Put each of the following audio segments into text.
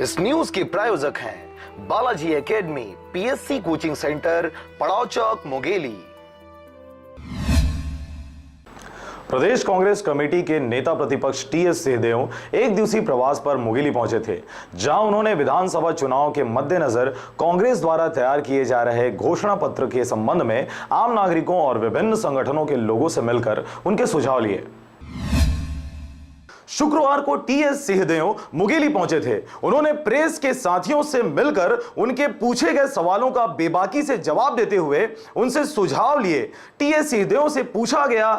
इस न्यूज के प्रायोजक हैं Balaji academy, PSC coaching centre, पड़ाव चौक, मुंगेली। प्रदेश कांग्रेस कमेटी के नेता प्रतिपक्ष टीएस सिंहदेव एक दिवसीय प्रवास पर मुंगेली पहुंचे थे, जहां उन्होंने विधानसभा चुनाव के मद्देनजर कांग्रेस द्वारा तैयार किए जा रहे घोषणा पत्र के संबंध में आम नागरिकों और विभिन्न संगठनों के लोगों से मिलकर उनके सुझाव लिए। शुक्रवार को टीएस सिंहदेव मुंगेली पहुंचे थे। उन्होंने प्रेस के साथियों से मिलकर उनके पूछे गए सवालों का बेबाकी से जवाब देते हुए उनसे सुझाव लिए। टीएस सिंहदेव से पूछा गया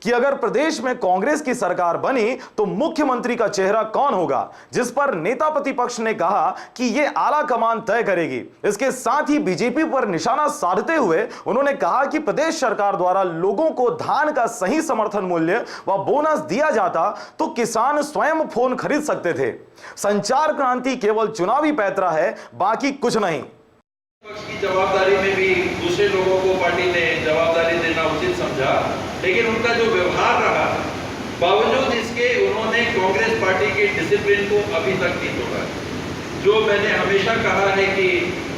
कि अगर प्रदेश में कांग्रेस की सरकार बनी तो मुख्यमंत्री का चेहरा कौन होगा, जिस पर नेता प्रतिपक्ष ने कहा कि यह आला कमान तय करेगी। इसके साथ ही बीजेपी पर निशाना साधते हुए उन्होंने कहा कि प्रदेश सरकार द्वारा लोगों को धान का सही समर्थन मूल्य व बोनस दिया जाता तो किसान स्वयं फोन खरीद सकते थे। संचार क्रांति केवल चुनावी पैंतरा है, बाकी कुछ नहीं। पक्ष की जवाबदारी में भी दूसरे लोगों को पार्टी ने जवाबदारी देना उचित समझा, लेकिन उनका जो व्यवहार रहा, बावजूद इसके उन्होंने कांग्रेस पार्टी के डिसिप्लिन को अभी तक नहीं तोड़ा, जो मैंने हमेशा कहा है कि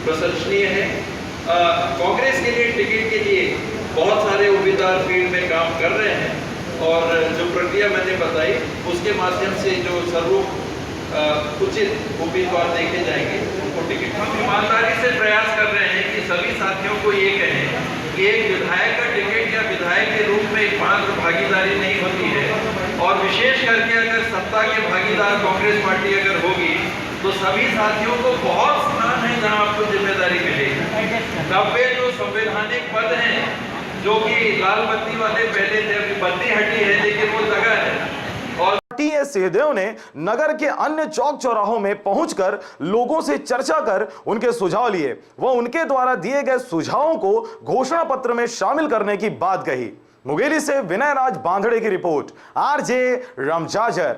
प्रशंसनीय है। कांग्रेस के लिए टिकट के लिए बहुत सारे उम्मीदवार फील्ड में काम कर रहे हैं और जो प्रक्रिया मैंने बताई उसके माध्यम से जो उचित उम्मीदवार देखे जाएंगे उनको टिकट। हम ईमानदारी से प्रयास कर रहे हैं कि सभी साथियों को ये कहें कि एक विधायक का टिकट या विधायक के रूप में एकमात्र भागीदारी नहीं होती है, और विशेष करके अगर सत्ता के भागीदार कांग्रेस पार्टी अगर होगी तो सभी साथियों को बहुत स्थान है जहां आपको जिम्मेदारी मिलेगी। 90 जो संवैधानिक पद हैं, जो कि लाल बत्ती वाले पहले थे, अभी बत्ती हटी है लेकिन वो जगह है। और टीएस सिंहदेव ने नगर के अन्य चौक चौराहों में पहुंचकर लोगों से चर्चा कर उनके सुझाव लिए। वह उनके द्वारा दिए गए सुझावों को घोषणा पत्र में शामिल करने की बात कही। मुंगेली से विनय राज बांधड़े की रिपोर्ट, आरजे रमजाजर।